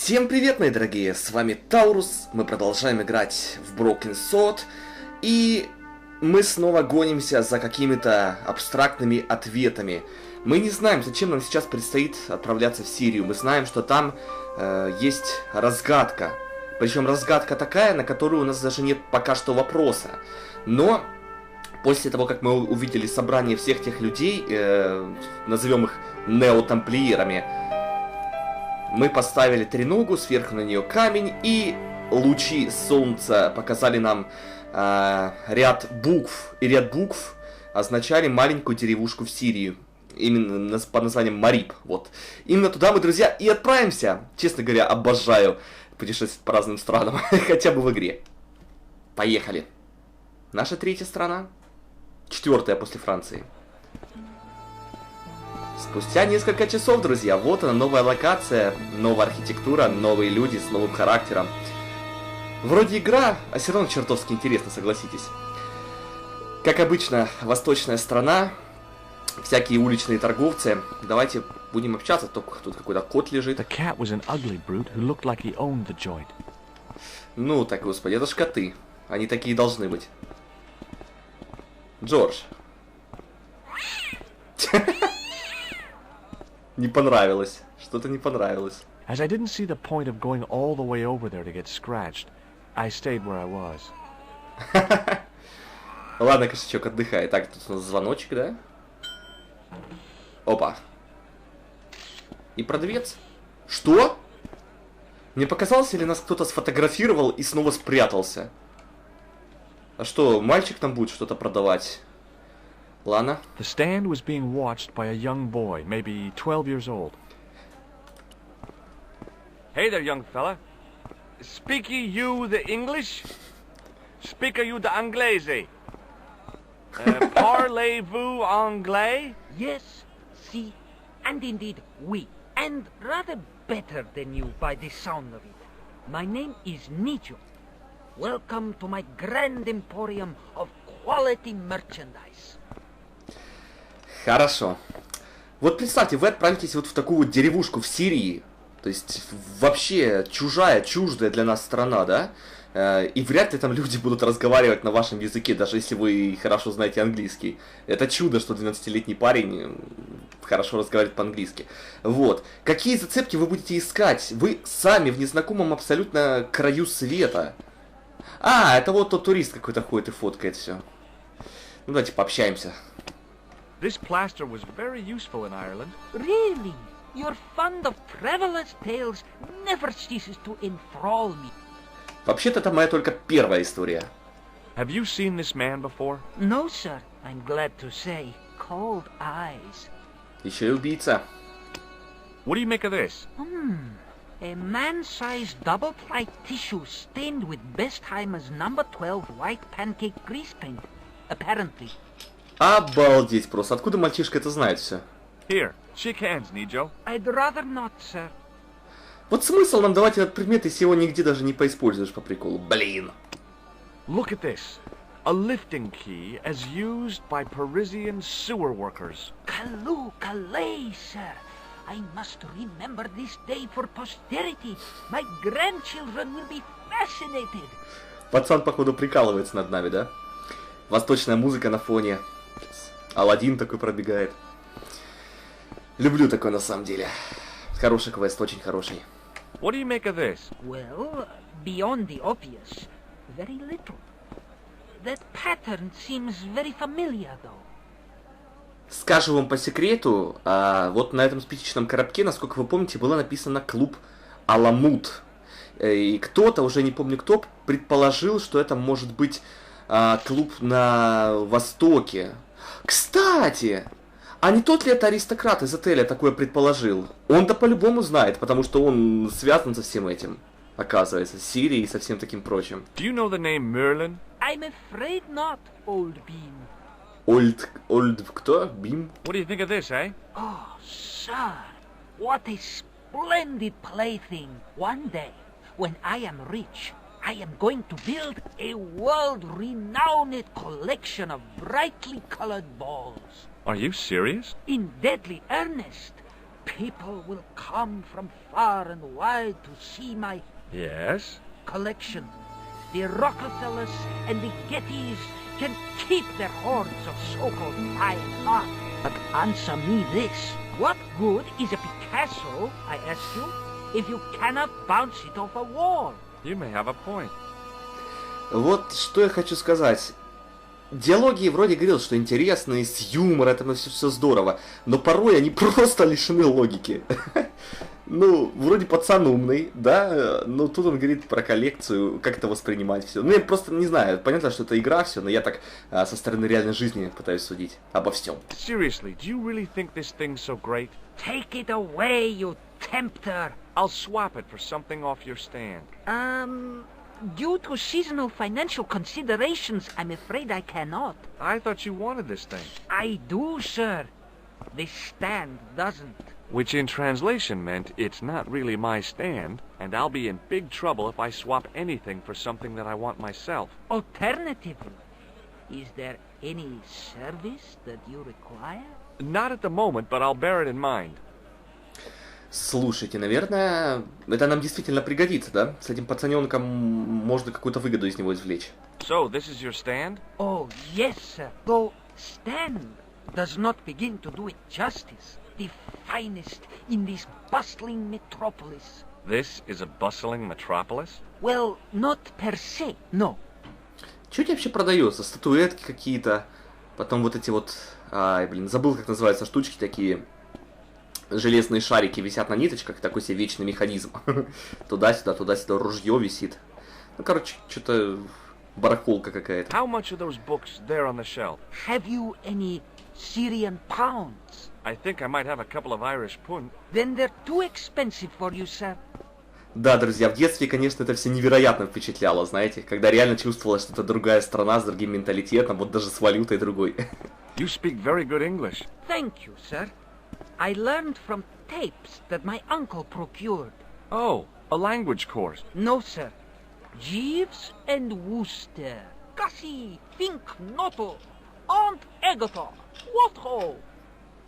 Всем привет, мои дорогие, с вами Таурус, мы продолжаем играть в Broken Sword, и мы снова гонимся за какими-то абстрактными ответами. Мы не знаем, зачем нам сейчас предстоит отправляться в Сирию, мы знаем, что там есть разгадка, причем разгадка такая, на которую у нас даже нет пока что вопроса, но после того, как мы увидели собрание всех тех людей, назовем их неотамплиерами, мы поставили треногу, сверху на нее камень, и лучи солнца показали нам ряд букв. И ряд букв означали маленькую деревушку в Сирии. Именно под названием Мариб. Вот. Именно туда мы, друзья, и отправимся. Честно говоря, обожаю путешествовать по разным странам. Хотя бы в игре. Поехали. Наша третья страна. Четвертая после Франции. Спустя несколько часов, друзья, вот она, новая локация, новая архитектура, новые люди с новым характером. Вроде игра, а все равно чертовски интересно, согласитесь. Как обычно, восточная страна, всякие уличные торговцы. Давайте будем общаться, только тут какой-то кот лежит. Ну так, господи, это ж коты. Они такие должны быть. Джордж. Не понравилось. Что-то не понравилось. As I didn't see the point of going all the way over there to get scratched, I stayed where I was. Ладно, кошачок, отдыхай. Так, тут у нас звоночек, да? Опа. И продавец. Что? Мне показалось, или нас кто-то сфотографировал и снова спрятался? А что, мальчик там будет что-то продавать? Ладно. The stand was being watched by a young boy, maybe 12 years old. Hey there, young fella. Speak you the English? Speak you the Anglais? Parlez-vous anglais? Yes, si, and indeed we, and rather better than you by the sound of it. My name is Nikol. Welcome to my grand emporium of quality merchandise. Хорошо. Вот представьте, вы отправитесь вот в такую вот деревушку в Сирии, то есть вообще чуждая для нас страна, да? И вряд ли там люди будут разговаривать на вашем языке, даже если вы хорошо знаете английский. Это чудо, что 12-летний парень хорошо разговаривает по-английски. Вот. Какие зацепки вы будете искать? Вы сами в незнакомом абсолютно краю света. А, это вот тот турист какой-то ходит и фоткает все. Ну давайте пообщаемся. This plaster was very useful in Ireland. Really? Your fund of travelers' tales never ceases to enthrall me. Вообще-то это моя только первая история. Have you seen this man before? No, sir. I'm glad to say. Cold eyes. Еще и убийца. What do you make of this? A man-sized double-ply tissue stained with Bestheimer's number 12 white pancake grease paint. Apparently. Обалдеть просто. Откуда мальчишка это знает все? Here, shake hands, Nikol. I'd rather not, sir. Вот смысл нам давать этот предмет, если его нигде даже не поиспользуешь по приколу. Блин. Look at this. A lifting key as used by Parisian sewer workers. Calais, sir. I must remember this day for posterity. My grandchildren will be fascinated. Пацан, походу, прикалывается над нами, да? Восточная музыка на фоне. Аладдин такой пробегает. Люблю такой на самом деле. Хороший квест, очень хороший. What do you make of this? Well, beyond the obvious, very little. That pattern seems very familiar, though. Скажу вам по секрету, вот на этом спичечном коробке, насколько вы помните, было написано «Клуб Аламут». И кто-то, уже не помню кто, предположил, что это может быть клуб на Востоке. Кстати, а не тот ли это аристократ из отеля такое предположил? Он-то по-любому знает, потому что он связан со всем этим, оказывается, с Сирией и со всем таким прочим. Do you know the name Merlin? I'm afraid not, old bean. Old кто? Бим? What do you think of this, eh? Oh, sir, what a splendid plaything. One day, when I am rich, I am going to build a world-renowned collection of brightly colored balls. Are you serious? In deadly earnest. People will come from far and wide to see my Yes? collection. The Rockefellers and the Gettys can keep their hordes of so-called fine art. But answer me this. What good is a Picasso, I ask you, if you cannot bounce it off a wall? You may have a point. Вот что я хочу сказать. Диалоги вроде говорил, что интересные, с юмором, это все здорово, но порой они просто лишены логики. Ну, вроде пацан умный, да, но тут он говорит про коллекцию, как это воспринимать все. Ну, я просто не знаю, понятно, что это игра все, но я так со стороны реальной жизни пытаюсь судить обо всем. Seriously, do you really think this thing's so great? Take it away, you tempter. I'll swap it for something off your stand. Due to seasonal financial considerations, I'm afraid I cannot. I thought you wanted this thing. I do, sir. The stand doesn't. Which in translation meant it's not really my stand, and I'll be in big trouble if I swap anything for something that I want myself. Alternatively, is there any service that you require? Not at the moment, but I'll bear it in mind. Слушайте, наверное, это нам действительно пригодится, да? С этим пацаненком можно какую-то выгоду из него извлечь. So, this is your stand? Oh, yes, sir. Though stand does not begin to do it justice. The finest in this bustling metropolis. This is a bustling metropolis? Well, not per se, no. Что у тебя вообще продается? Статуэтки какие-то, потом вот эти вот... Ай, блин, забыл, как называются штучки такие. Железные шарики висят на ниточках, такой себе вечный механизм. Туда-сюда, туда-сюда, ружье висит. Ну, короче, что-то барахолка какая-то. How much are those books there on the shelf? Have you any Syrian pounds? I think I might have a couple of Irish pund. Then they're too expensive for you, sir. Да, друзья, в детстве, конечно, это все невероятно впечатляло, знаете, когда реально чувствовалось, что это другая страна с другим менталитетом, вот даже с валютой другой. You speak very good English. Thank you, sir. I learned from tapes that my uncle procured. Oh, a language course. No, sir. Jeeves and Wooster. Gussie, Fink, Noto, Aunt Agatha. What ho?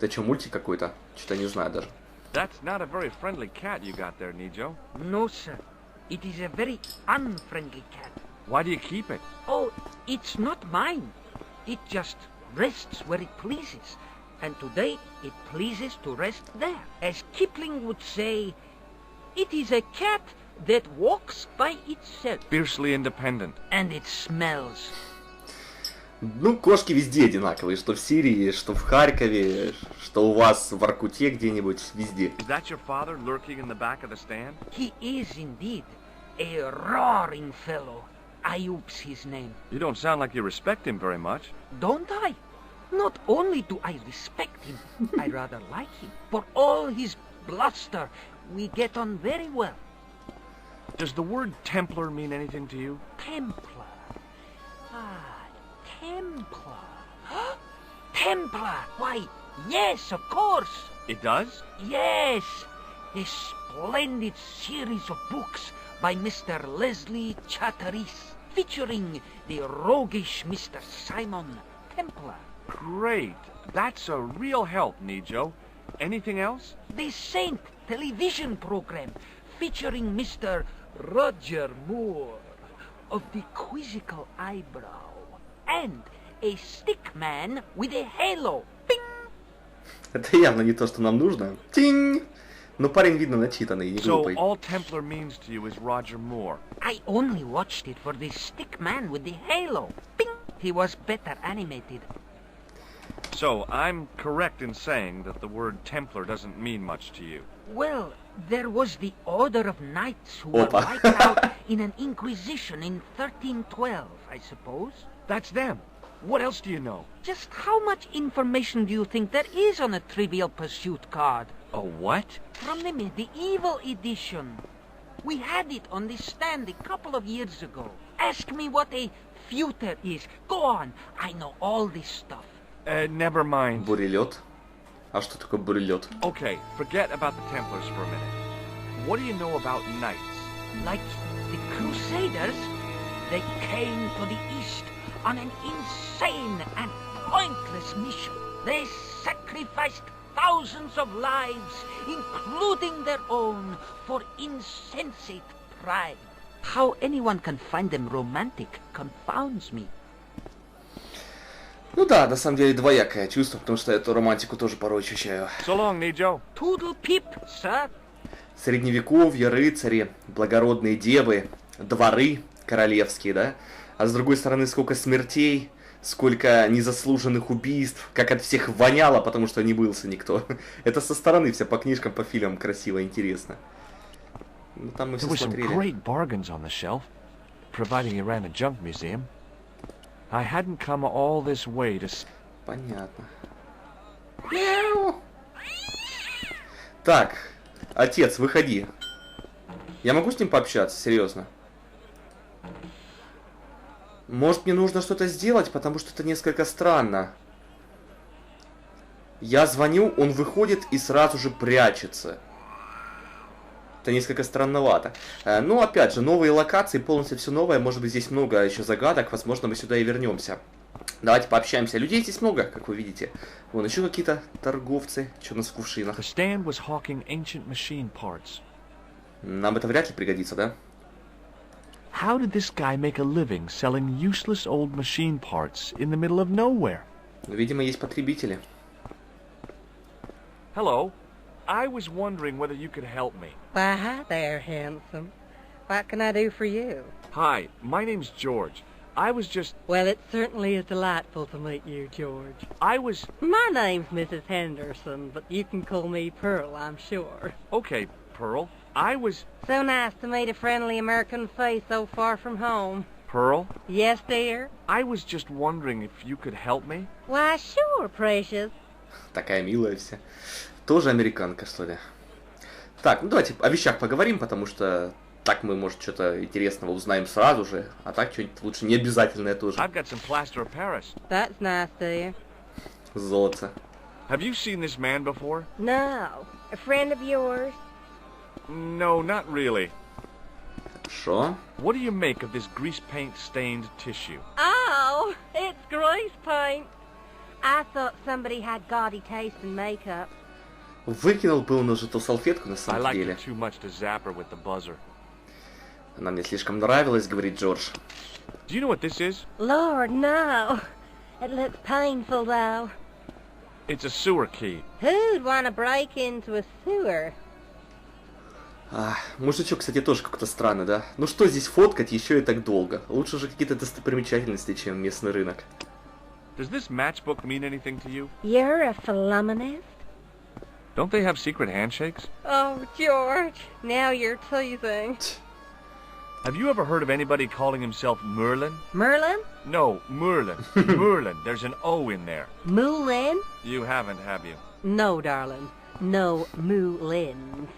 Это что, мультик какой-то? Что-то не знаю даже. That's not a very friendly cat you got there, Nijo. No, sir. It is a very unfriendly cat. Why do you keep it? Oh, it's not mine. It just rests where it pleases. And today it pleases to rest there. As Kipling would say, it is a cat that walks by itself. Fiercely independent. And it smells. Ну, кошки везде одинаковые, что в Сирии, что в Харькове, что у вас в Воркуте где-нибудь, везде. Is that your father lurking in the back of the stand? He is indeed a roaring fellow. Ayub's his name. You don't sound like you respect him very much. Don't I? Not only do I respect him, I rather like him. For all his bluster, we get on very well. Does the word Templar mean anything to you? Templar. Ah, Templar. Templar! Why, yes, of course. It does? Yes. A splendid series of books by Mr. Leslie Chatteris, featuring the roguish Mr. Simon Templar. Great. That's a real help, Nijo. Anything else? The Saint television program featuring Mr. Roger Moore of the quizzical eyebrow and a stick man with a halo. Bing! Это явно не то, что нам нужно. Тинь! Но парень, видно, начитанный, не глупый. So all Templar means to you is Roger Moore. I only watched it for the stick man with the halo. Bing! He was better animated. So I'm correct in saying that the word Templar doesn't mean much to you. Well, there was the Order of Knights who were wiped out in an inquisition in 1312, I suppose. That's them. What else do you know? Just how much information do you think there is on a Trivial Pursuit card? A what? From the medieval edition. We had it on the stand a couple of years ago. Ask me what a feuter is. Go on, I know all this stuff. Never mind. Бурелет? А что такое бурелет? Okay, forget about the Templars for a minute. What do you know about knights? Like the Crusaders, they came to the East on an insane and pointless mission. They sacrificed thousands of lives, including their own, for insensate pride. How anyone can find them romantic confounds me. Ну да, на самом деле двоякое чувство, потому что эту романтику тоже порой ощущаю. So long, Nijo. Toodle peep, sir. Средневековье, рыцари, благородные девы, дворы королевские, да? А с другой стороны, сколько смертей, сколько незаслуженных убийств, как от всех воняло, потому что не мылся никто. Это со стороны все по книжкам, по фильмам красиво, интересно. Ну, там мы все смотрели. There were some great bargains on the shelf, providing you ran a junk museum. I hadn't come all this way to... Понятно. Так, отец, выходи. Я могу с ним пообщаться, серьезно? Может, мне нужно что-то сделать, потому что это несколько странно. Я звоню, он выходит и сразу же прячется. Это несколько странновато. Но, опять же, новые локации, полностью все новое. Может быть, здесь много еще загадок. Возможно, мы сюда и вернемся. Давайте пообщаемся. Людей здесь много, как вы видите. Вон еще какие-то торговцы. Что у нас в кувшинах? Нам это вряд ли пригодится, да? How did this guy make a living selling useless old machine parts in the middle of nowhere? Видимо, есть потребители. Hello. I was wondering whether you could help me. Why, hi there, handsome. What can I do for you? Hi, my name's George. I was just... Well, it certainly is delightful to meet you, George. My name's Mrs. Henderson, but you can call me Pearl, I'm sure. Okay, Pearl. So nice to meet a friendly American face so far from home. Pearl? Yes, dear? I was just wondering if you could help me. Why, sure, precious. Такая милая вся. Тоже американка, что ли? Так, ну давайте о вещах поговорим, потому что так мы, может, что-то интересного узнаем сразу же, а так что-нибудь лучше не обязательное тоже. I've got some plaster of Paris. That's nice, dear. Золото. Have you seen this man before? No. A friend of yours? No, not really. Хорошо. What do you make of this grease paint stained tissue? Oh, it's grease paint. I thought somebody had gaudy taste in makeup. Выкинул был он уже ту салфетку на I самом liked деле. it too much to zap her with the buzzer. Она мне слишком нравилась, говорит Джордж. Do you know what this is? Lord, no. It looks painful, though. It's a sewer key. Who'd want to break into a sewer? Мужичок, кстати, тоже как-то странно, да? Ну что здесь фоткать еще и так долго? Лучше же какие-то достопримечательности, чем местный рынок. Does this matchbook mean anything to you? You're a philommenist? Don't they have secret handshakes? Oh, George, now you're teasing. Have you ever heard of anybody calling himself Merlin? Merlin? No, Merlin. Merlin. There's an O in there. Moulin? You haven't, have you? No, darling. No Moulin.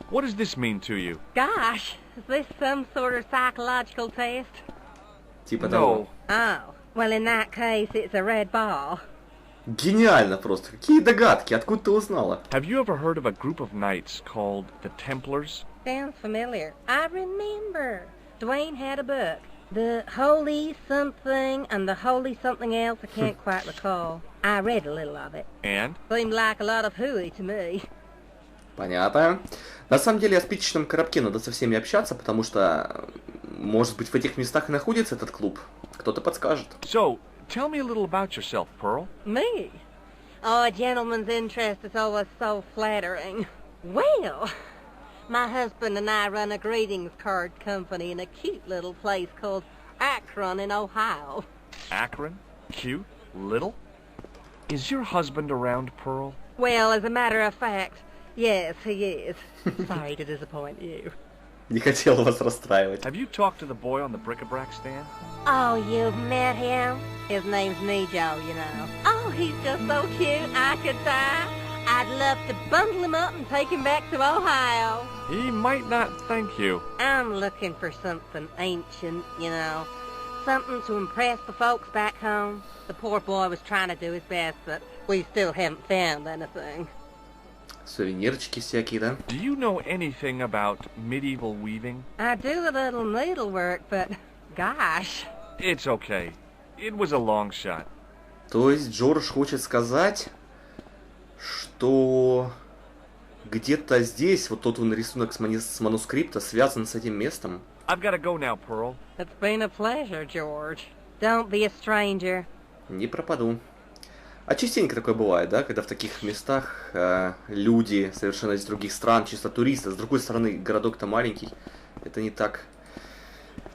What does this mean to you? Gosh, is this some sort of psychological test? Типа того. Oh, well in that case it's a red ball. Гениально просто. Какие догадки? Откуда ты узнала? Have you ever heard of a group of knights called the Templars? Sounds familiar. I remember. Dwayne had a book. The Holy Something and the Holy Something Else, I can't quite recall. I read a little of it. And? Seemed like a lot of hooey to me. Понятно. На самом деле, о спичечном коробке надо со всеми общаться, потому что, может быть, в этих местах и находится этот клуб. Кто-то подскажет. So, tell me a little about yourself, Pearl. Me? Oh, a gentleman's interest is always so flattering. Well, my husband and I run a greetings card company in a cute little place called Akron in Ohio. Akron? Cute? Little? Is your husband around, Pearl? Well, as a matter of fact, yes, he is. Sorry to disappoint you. Не хотел вас расстраивать. Have you talked to the boy on the bric-a-brac stand? Oh, you've met him? His name's Nijo, you know. Oh, he's just so cute, I could die. I'd love to bundle him up and take him back to Ohio. He might not thank you. I'm looking for something ancient, you know. Something to impress the folks back home. The poor boy was trying to do his best, but we still haven't found anything. Сувенирчики всякие, да? Do you know anything about medieval weaving? I do a little needlework, but gosh. It's okay. It was a long shot. То есть Джордж хочет сказать, что где-то здесь вот тот рисунок с манускрипта связан с этим местом. I've got to go now, Pearl. It's been a pleasure, George. Don't be a stranger. Не пропаду. А частенько такое бывает, да, когда в таких местах люди совершенно из других стран, чисто туристы, с другой стороны, городок-то маленький, это не так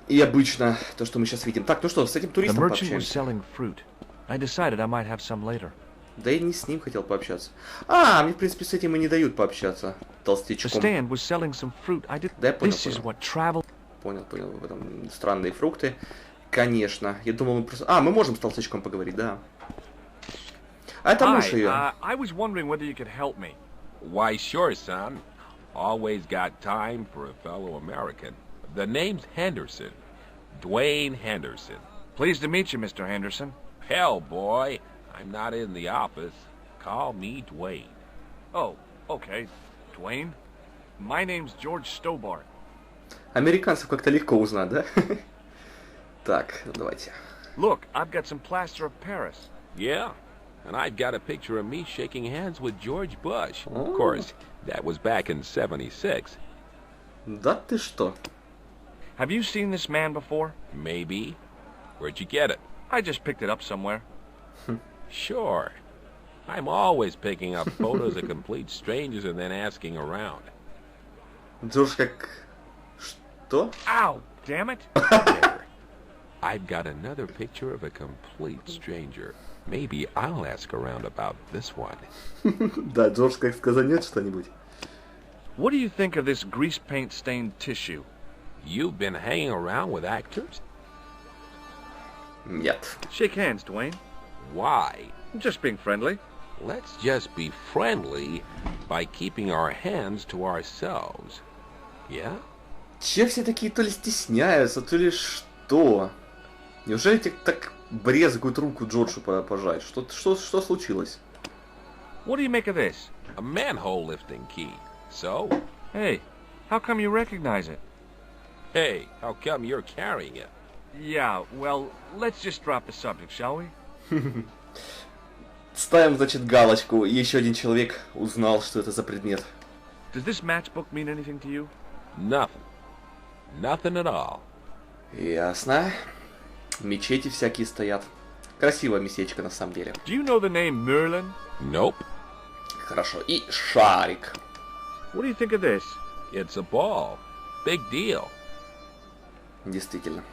и обычно, то, что мы сейчас видим. Так, ну что, с этим туристом пообщаемся. Да я не с ним хотел пообщаться. А, мне, в принципе, с этим и не дают пообщаться, толстячком. Да, я понял. Понял, в этом странные фрукты. Конечно, я думал, мы просто... А, мы можем с толстячком поговорить, да. А это муж ее. I was wondering whether you could help me. Why, sure, son. Always got time for a fellow American. The name's Henderson. Dwayne Henderson. Pleased to meet you, Mr. Henderson. Hell, boy. I'm not in the office. Call me Dwayne. Oh, okay. Dwayne. My name's George Stobart. Американцев как-то легко узнать, да? Так, давайте. Look, I've got some plaster of Paris. Yeah, and I've got a picture of me shaking hands with George Bush. Of course, that was back in '76. Да ты что? Have you seen this man before? Maybe. Where'd you get it? I just picked it up somewhere. Sure. I'm always picking up photos of complete strangers and then asking around. Джордж как... Что? Ow! Damn it! There. I've got another picture of a complete stranger. Maybe I'll ask around about this one. Да, Джордж как сказанет что-нибудь. What do you think of this grease paint stained tissue? You've been hanging around with actors? Нет. Shake hands, Dwayne. Why? Just being friendly. Let's just be friendly by keeping our hands to ourselves. Yeah? Че все такие то ли стесняются, то ли что? Неужели тебе так брезгуют руку Джорджу пожать? Что случилось? What do you make of this? A manhole lifting key. So? Hey, how come you recognize it? Hey, how come you're carrying it? Yeah, well, let's just drop the subject, shall we? Ставим, значит, галочку, и еще один человек узнал, что это за предмет. Does this matchbook mean anything to you? Nothing. Nothing at all. Ясно. Мечети всякие стоят. Красивое местечко на самом деле. Do you know the name Merlin? Nope. Хорошо. И шарик. What do you think of this? It's a ball. Big deal. Действительно.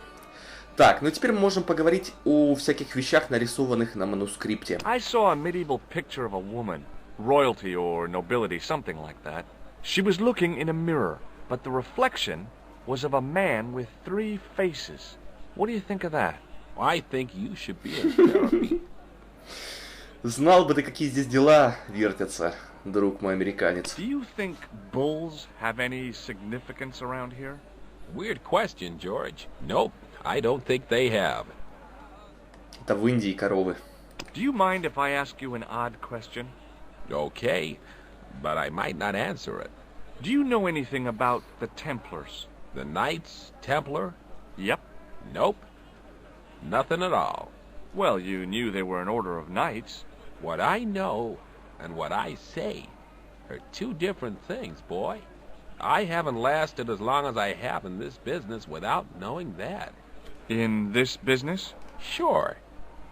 Так, ну теперь мы можем поговорить о всяких вещах, нарисованных на манускрипте. I saw a medieval picture of a woman, royalty or nobility, something like that. She was looking in a mirror, but the reflection was of a man with 3 faces. What do you think of that? I think you should be in therapy. Знал бы ты, какие здесь дела вертятся, друг мой американец. Do you think bulls have any significance around here? Weird question, George. Nope, I don't think they have. Это в Индии коровы. Do you mind if I ask you an odd question? Okay, but I might not answer it. Do you know anything about the Templars? The Knights Templar? Yep. Nope. Nothing at all. Well, you knew they were an order of knights. What I know and what I say are 2 different things, boy. I haven't lasted as long as I have in this business without knowing that. In this business? Sure.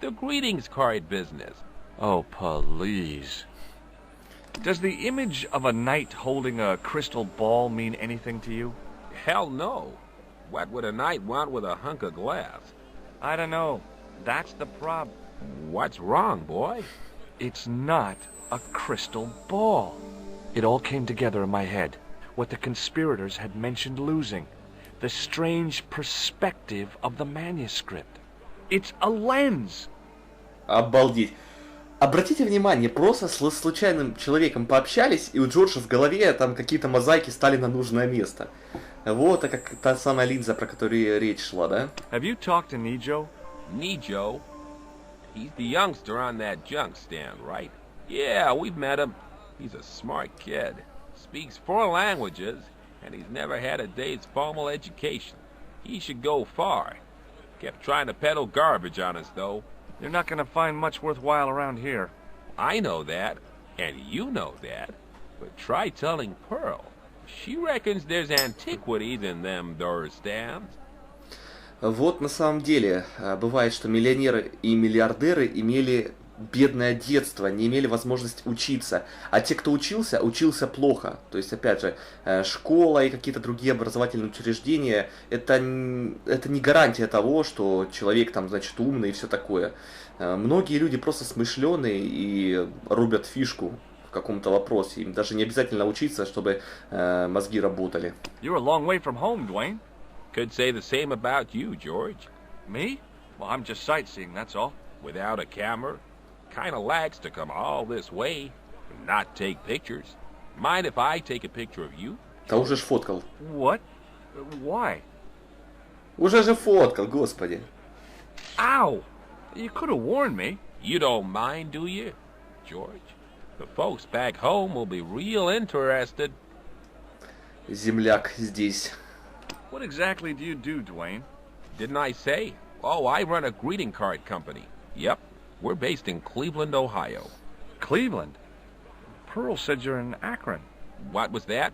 The greetings card business. Oh, please. Does the image of a knight holding a crystal ball mean anything to you? Hell no. What would a knight want with a hunk of glass? I don't know. That's the problem. What's wrong, boy? It's not a crystal ball. It all came together in my head. What the conspirators had mentioned losing. The strange perspective of the manuscript. It's a lens. Обалдеть. Обратите внимание, просто с случайным человеком пообщались, и у Джорджа в голове там какие-то мозаики стали на нужное место. Вот, это как та самая линза, про которую речь шла, да? Have you talked to Nijo? Nijo? He's the youngster on that junk stand, right? Yeah, we've met him. He's a smart kid. Speaks 4 languages, and he's never had a day's formal education. He should go far. Kept trying to peddle garbage on us, though. You're not going to find much worthwhile around here. I know that. And you know that. But try telling Pearl. She reckons there's antiquities in them door stands. Вот на самом деле, бывает, что миллионеры и миллиардеры имели бедное детство, не имели возможность учиться. А те, кто учился, учился плохо. То есть, опять же, школа и какие-то другие образовательные учреждения, это не гарантия того, что человек там, значит, умный и все такое. Многие люди просто смышленые и рубят фишку в каком-то вопросе. Им даже не обязательно учиться, чтобы мозги работали. You're a long way from home, Dwayne. Could say the same about you, George. Me? Well, I'm just sightseeing, that's all. Without a camera, kinda lags to come all this way and not take pictures. Mind if I take a picture of you? Да уже ж фоткал. What? Why? Уже же фоткал, господи. Ow! You could have warned me. You don't mind, do you, George? The folks back home will be real interested. Земляк здесь. What exactly do you do, Dwayne? Didn't I say? Oh, I run a greeting card company. Yep, we're based in Cleveland, Ohio. Cleveland? Pearl said you're in Akron. What was that?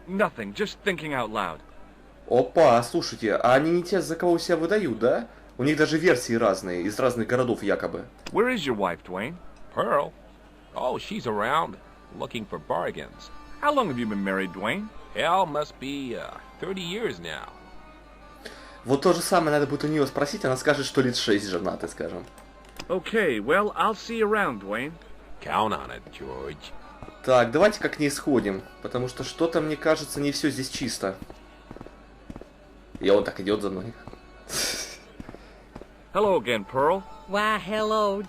Nothing. Just thinking out loud. Опа, слушайте, а они не те, за кого себя выдают, да? У них даже версии разные, из разных городов якобы. Where is your wife, Dwayne? Pearl? Oh, she's around, looking for bargains. How long have you been married, Dwayne? Hell, must be 30 years now. Вот то же самое надо будет у нее спросить, она скажет, что лет 6 женаты, скажем. Okay, well, I'll see you around, Dwayne. Count on it, George. Так, давайте-ка к ней сходим, потому что что-то, мне кажется, не все здесь чисто. И он так идет за мной. Hello again, Pearl. Why, hello,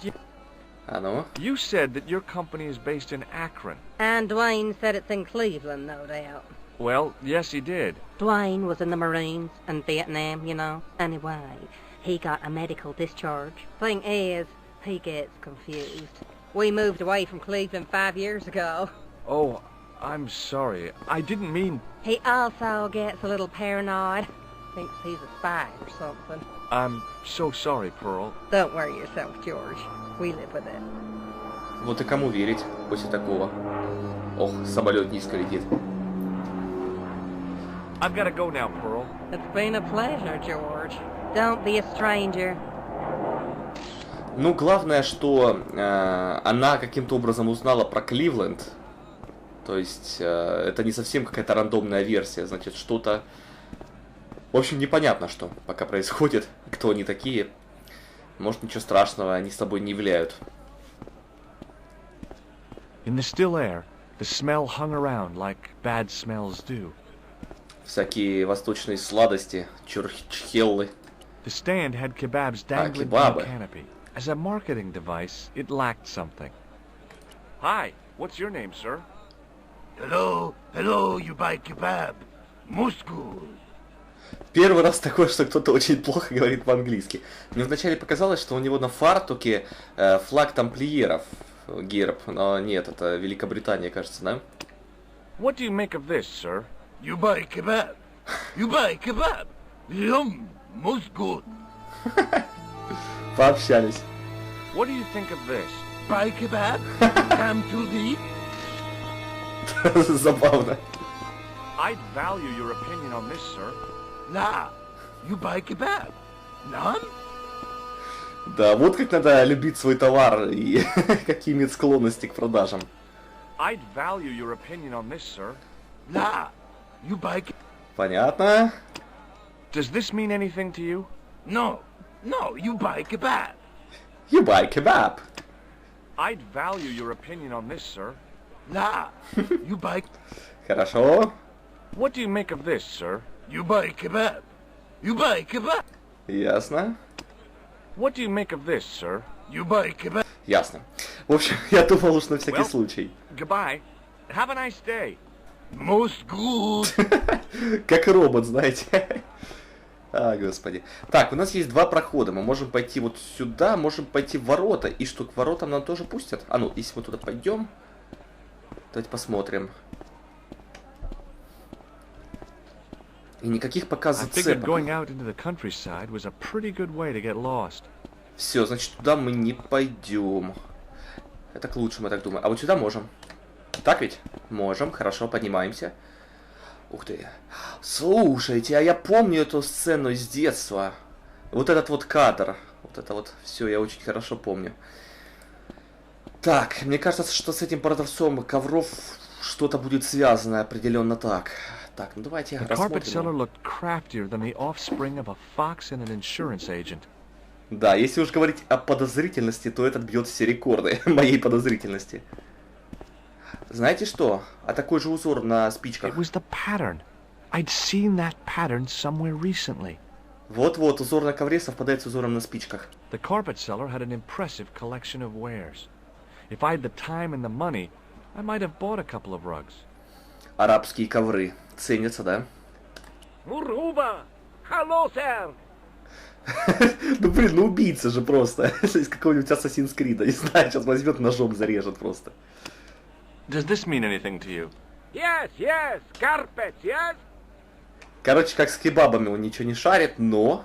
А ну? You said that your company is based in Akron. And Dwayne said it's in Cleveland, no doubt. Well, yes, he did. Dwayne was in the Marines in Vietnam, you know. Anyway, he got a medical discharge. Thing is, he gets confused. We moved away from Cleveland 5 years ago. Oh, I'm sorry. I didn't mean... He also gets a little paranoid. Thinks he's a spy or something. I'm so sorry, Pearl. Don't worry yourself, George. We live with it. Вот и кому верить после такого? Ох, самолет низко летит. I've got to go now, Pearl. It's been a pleasure, George. Don't be a stranger. Ну, главное, что она каким-то образом узнала про Кливленд. То есть, это не совсем какая-то рандомная версия. Значит, что-то... В общем, непонятно, что пока происходит, кто они такие. Может, ничего страшного они с собой не являют. In the still air, the smell hung around like bad smells do. Всякие восточные сладости, чурчхеллы. The stand had kebabs dangling from the canopy. As a marketing device, it lacked something. Hi, what's your name, sir? Hello, you buy kebab. Moscow. Первый раз такое, что кто-то очень плохо говорит по-английски. Мне вначале показалось, что у него на фартуке флаг тамплиеров, герб, но нет, это Великобритания, кажется, да? What do you make of this, sir? You buy kebab. You buy kebab. Yum, most good. Пообщались. What do you think of this? Buy kebab. Come to the... Забавно. I'd value your opinion on this, sir. Nah, you buy kebab. None? Да, вот как надо любить свой товар и какие иметь склонности к продажам. I'd value your opinion on this, sir. Nah, you buy... Понятно. Does this mean anything to you? No, you buy kebab. You buy kebab. I'd value your opinion on this, sir. Nah, you buy... Хорошо. What do you make of this, sir? You buy kebab. You buy kebab. Ясно. What do you make of this, sir? You buy kebab. Ясно. В общем, я думал уж на всякий случай. Goodbye. Have a nice day. Most good. Как робот, знаете. А, господи. Так, у нас есть два прохода. Мы можем пойти вот сюда, можем пойти в ворота. И что, к воротам нам тоже пустят? А ну, если мы туда пойдем, давайте посмотрим. И никаких пока зацепок. Все, значит, туда мы не пойдем. Это к лучшему, я так думаю. А вот сюда можем. Так ведь? Можем. Хорошо, поднимаемся. Ух ты. Слушайте, а я помню эту сцену из детства. Вот этот вот кадр. Вот это вот все я очень хорошо помню. Так, мне кажется, что с этим продавцом ковров что-то будет связано определенно так. Так, ну давайте рассмотрим. Да, если уж говорить о подозрительности, то этот бьет все рекорды моей подозрительности. Знаете что? А такой же узор на спичках. Вот-вот, узор на ковре совпадает с узором на спичках. The carpet seller had an impressive collection of wares. If I had the time and the money, I might have bought a couple of rugs. Арабские ковры. Ценятся, да? Муруба! Hello, sir! Ну блин, ну убийца же просто. Из какого-нибудь Assassin's Creed. Не знаю, сейчас возьмет ножом зарежет просто. Does this mean anything to you? Yes, yes, carpet, yes? Короче, как с кебабами, он ничего не шарит, но...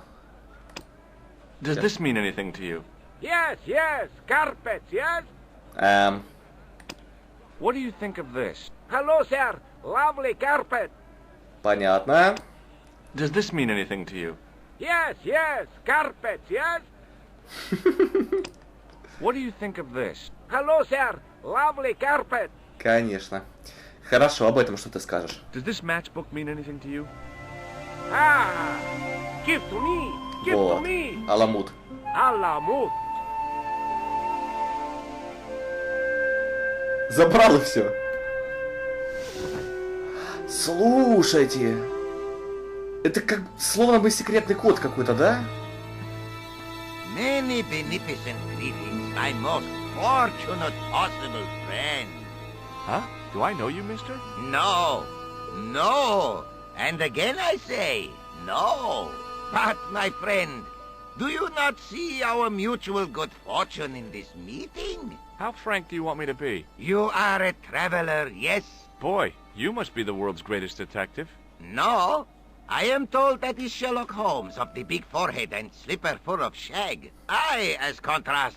Does this mean anything to you? Yes, yes, carpet, yes? What do you think of this? Hello, sir, lovely carpet. Понятно. Does this mean anything to you? Yes, yes, carpet, yes? What do you think of this? Hello, sir, lovely carpet. Конечно. Хорошо, об этом что ты скажешь? Does this matchbook mean anything to you? Ah, give to me, give to me. Аламут. Аламут. Забрал и все. Слушайте. Это как словно бы секретный код какой-то, да? Many beneficent greetings, my most fortunate possible friend. Huh? Do I know you, mister? No, no. And again I say, no. But, my friend, do you not see our mutual good fortune in this meeting? How frank do you want me to be? You are a traveler, yes? Boy, you must be the world's greatest detective. No. I am told that is Sherlock Holmes of the big forehead and slipper full of shag. I, as contrast,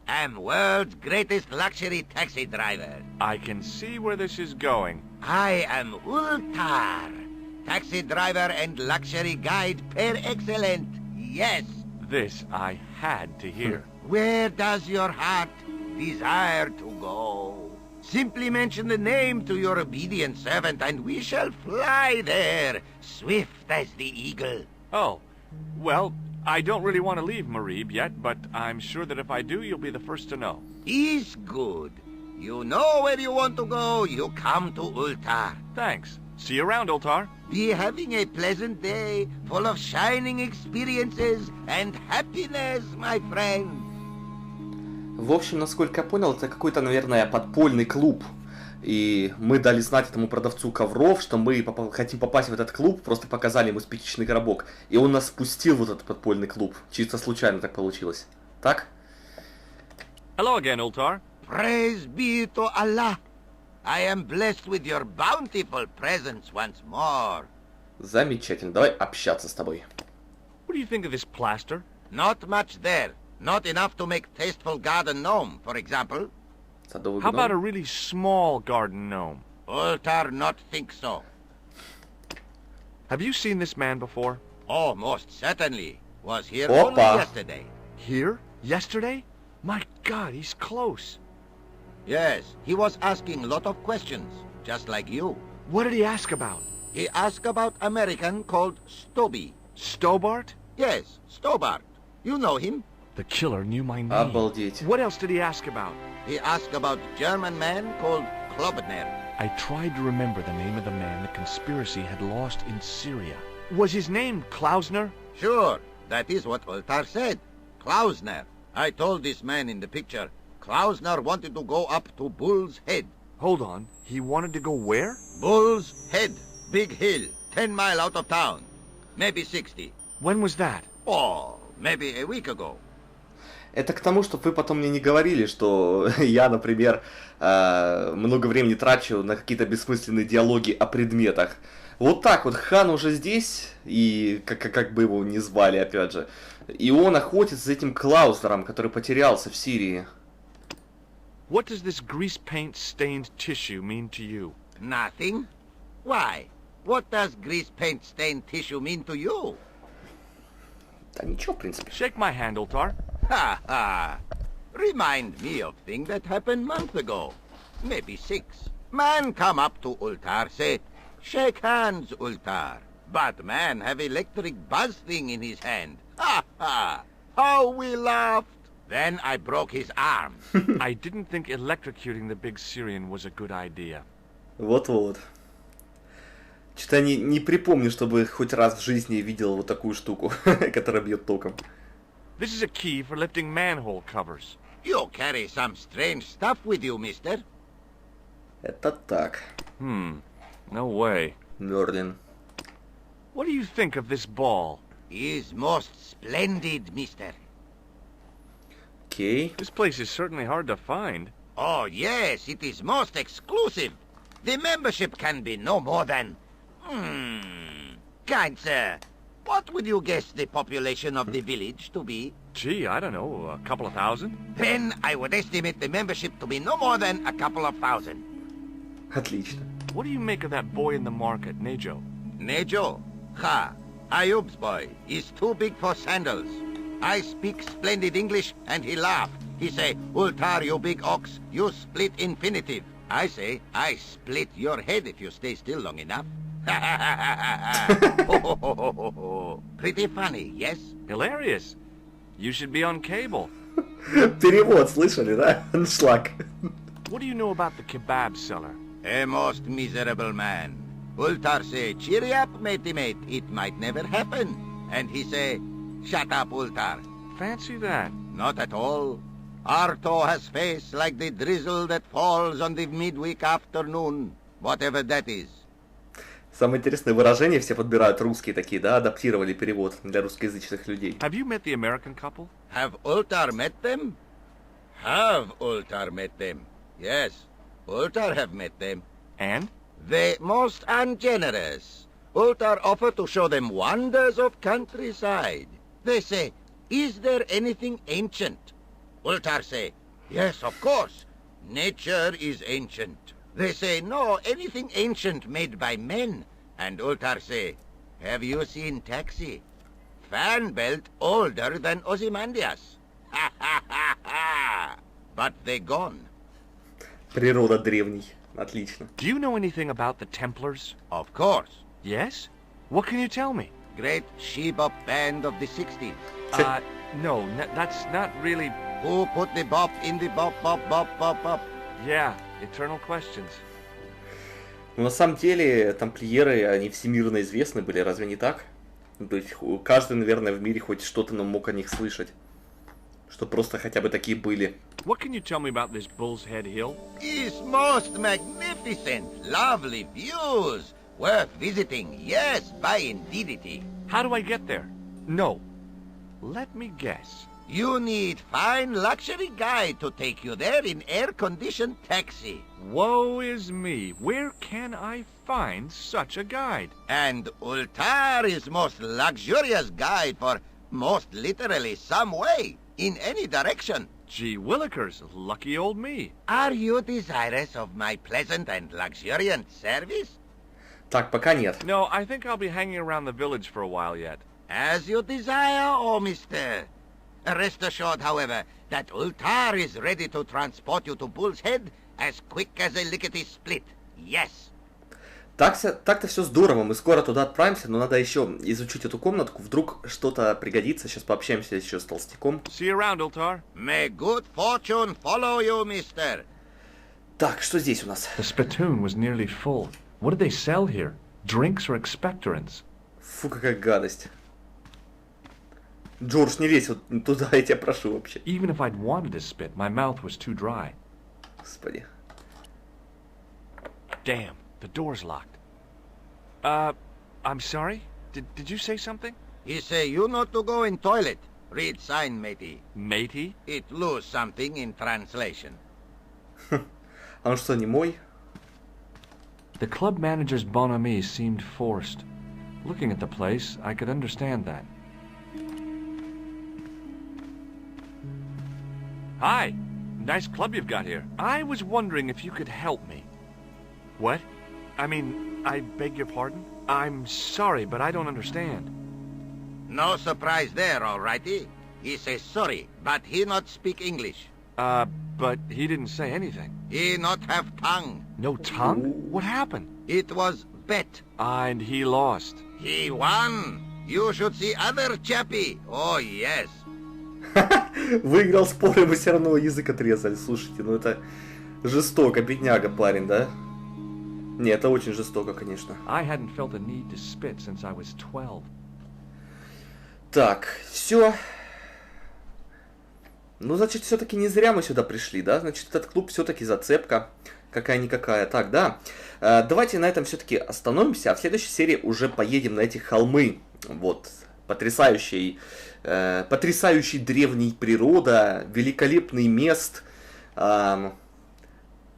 am world's greatest luxury taxi driver. I can see where this is going. I am Ultar, taxi driver and luxury guide per excellent. Yes. This I had to hear. Where does your heart desire to go? Simply mention the name to your obedient servant and we shall fly there, swift as the eagle. Oh, well, I don't really want to leave Marib yet, but I'm sure that if I do, you'll be the first to know. Is good. You know where you want to go, you come to Ultar. Thanks. See you around, Ultar. Be having a pleasant day, full of shining experiences and happiness, my friend. В общем, насколько я понял, это какой-то, наверное, подпольный клуб. И мы дали знать этому продавцу ковров, что мы хотим попасть в этот клуб, просто показали ему спичечный коробок. И он нас впустил в этот подпольный клуб. Чисто случайно так получилось. Так? Hello again, Ultar. Praise be to Allah. I am blessed with your bountiful presence once more. Замечательно. Давай общаться с тобой. What do you think of this plaster? Not much there. Not enough to make tasteful garden gnome, for example. How about a really small garden gnome? Ultar not think so. Have you seen this man before? Oh, most certainly. Was here only yesterday. Here? Yesterday? My God, he's close. Yes, he was asking a lot of questions, just like you. What did he ask about? He asked about American called Stoby. Stobart? Yes, Stobart. You know him. The killer knew my name. Обалдеть. What else did he ask about? He asked about German man called Klobner. I tried to remember the name of the man the conspiracy had lost in Syria. Was his name Klausner? Sure, that is what Ultar said. Klausner. I told this man in the picture, Klausner wanted to go up to Bull's Head. Hold on, he wanted to go where? Bull's Head. Big hill, 10 miles out of town. Maybe 60. When was that? Oh, maybe a week ago. Это к тому, чтобы вы потом мне не говорили, что я, например, много времени трачу на какие-то бессмысленные диалоги о предметах. Вот так вот, хан уже здесь, и как бы его ни звали, опять же. И он охотится за этим Клауснером, который потерялся в Сирии. What does this grease paint stained tissue mean to you? Nothing? Why? What does grease paint stained tissue mean to you? Да ничего, в принципе. Shake my hand, Ultar. Ha ha! Remind me of thing that happened month ago. Maybe 6. Man come up to Ultar, say, shake hands, Ultar. But man have electric buzz thing in his hand. Ha ha! How we laughed! Then I broke his arm. I didn't think electrocuting the big Syrian was a good idea. Вот-вот. Что-то не припомню, чтобы хоть раз в жизни видел вот такую штуку, которая бьет током. This is a key for lifting manhole covers. You carry some strange stuff with you, mister. Это так. No way. Мерлин. What do you think of this ball? Is most splendid, mister. Окей. This place is certainly hard to find. Oh, yes, it is most exclusive. The membership can be no more than... Kind sir, what would you guess the population of the village to be? Gee, I don't know, a couple of thousand? Then I would estimate the membership to be no more than a couple of thousand. Отлично. What do you make of that boy in the market, Nejo? Nejo? Ha! Ayub's boy is too big for sandals. I speak splendid English and he laugh. He say, Ultar, you big ox, you split infinitive. I say, I split your head if you stay still long enough. Pretty funny, yes? Hilarious. You should be on cable. Перевод слышали, да? Аншлаг. What do you know about the kebab seller? A most miserable man. Ultar say, cheer up, matey mate, it might never happen. And he say, shut up, Ultar. Fancy that. Not at all. Arto has face like the drizzle that falls on the midweek afternoon, whatever that is. Самое интересное выражение все подбирают русские такие, да? Адаптировали перевод для русскоязычных людей. Have you met the American couple? Have Ultar met them? Have Ultar met them? Yes, Ultar have met them. And? They most ungenerous. Ultar offer to show them wonders of countryside. They say, is there anything ancient? Ultar say, yes, of course. Nature is ancient. They say, no, anything ancient made by men. And Ultar say, have you seen Taxi? Fan belt older than Ozymandias. Ha ha ha ha! But they gone. Природа древней. Отлично. Do you know anything about the Templars? Of course. Yes? What can you tell me? Great she-bop band of the 60s. No, that's not really... Who put the bop in the bop, bop, bop, bop, bop? Yeah, eternal questions. Но на самом деле, тамплиеры, они всемирно известны были, разве не так? То есть, каждый, наверное, в мире хоть что-то мог о них слышать. Что просто хотя бы такие были. What can you tell me about this Bull's Head Hill? Is most magnificent, lovely views, worth visiting, yes, by indeedity. How do I get there? No. Let me guess. You need fine luxury guide to take you there in air-conditioned taxi. Woe is me. Where can I find such a guide? And Ultar is most luxurious guide for most literally some way, in any direction. Gee willikers, lucky old me. Are you desirous of my pleasant and luxuriant service? Так, пока нет. No, I think I'll be hanging around the village for a while yet. As you desire, oh mister. Rest assured, however, that Ultar is ready to transport you to Bull's Head as quick as a lickety-split. Yes. Так-то все здорово, мы скоро туда отправимся, но надо еще изучить эту комнатку, вдруг что-то пригодится, сейчас пообщаемся еще с толстяком. See you around, Ultar. May good fortune follow you, mister. Так, что здесь у нас? The spittoon was nearly full. What did they sell here? Drinks or expectorants? Фу, какая гадость. Джордж, не лезь вот туда, я тебя прошу вообще. Even if I'd wanted to spit, my mouth was too dry. Господи. Damn, the door's locked. I'm sorry? Did you say something? He say you not to go in toilet. Read sign, matey. Matey? It lose something in translation. А он что, не мой? The club manager's bonhomie seemed forced. Looking at the place, I could understand that. Hi, Nice club you've got here. I was wondering if you could help me. What? I mean, I beg your pardon? I'm sorry, but I don't understand. No surprise there, alrighty. He says sorry, but he not speak English. But he didn't say anything. He not have tongue. No tongue? What happened? It was bet. And he lost. He won. You should see other chappy. Oh, yes. Выиграл спор, ему все равно язык отрезали. Слушайте, ну это жестоко, бедняга парень, да? Не, это очень жестоко, конечно. I hadn't felt a need to spit since I was 12. Так, все. Ну, значит, все-таки не зря мы сюда пришли, да? Значит, этот клуб все-таки зацепка. Какая-никакая. Так, да. Давайте на этом все-таки остановимся, а в следующей серии уже поедем на эти холмы. Вот. Потрясающий древний природа, великолепный мест,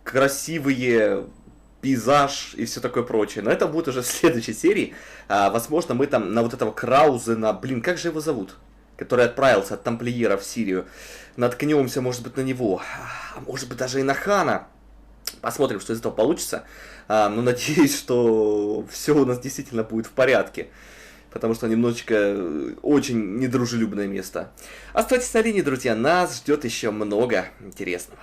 красивые пейзаж и все такое прочее. Но это будет уже в следующей серии. Возможно, мы там на вот этого Краузена, блин, как же его зовут? Который отправился от тамплиера в Сирию. Наткнемся, может быть, на него. А может быть, даже и на Хана. Посмотрим, что из этого получится. Но надеюсь, что все у нас действительно будет в порядке. Потому что немножечко очень недружелюбное место. Оставайтесь на линии, друзья. Нас ждет еще много интересного.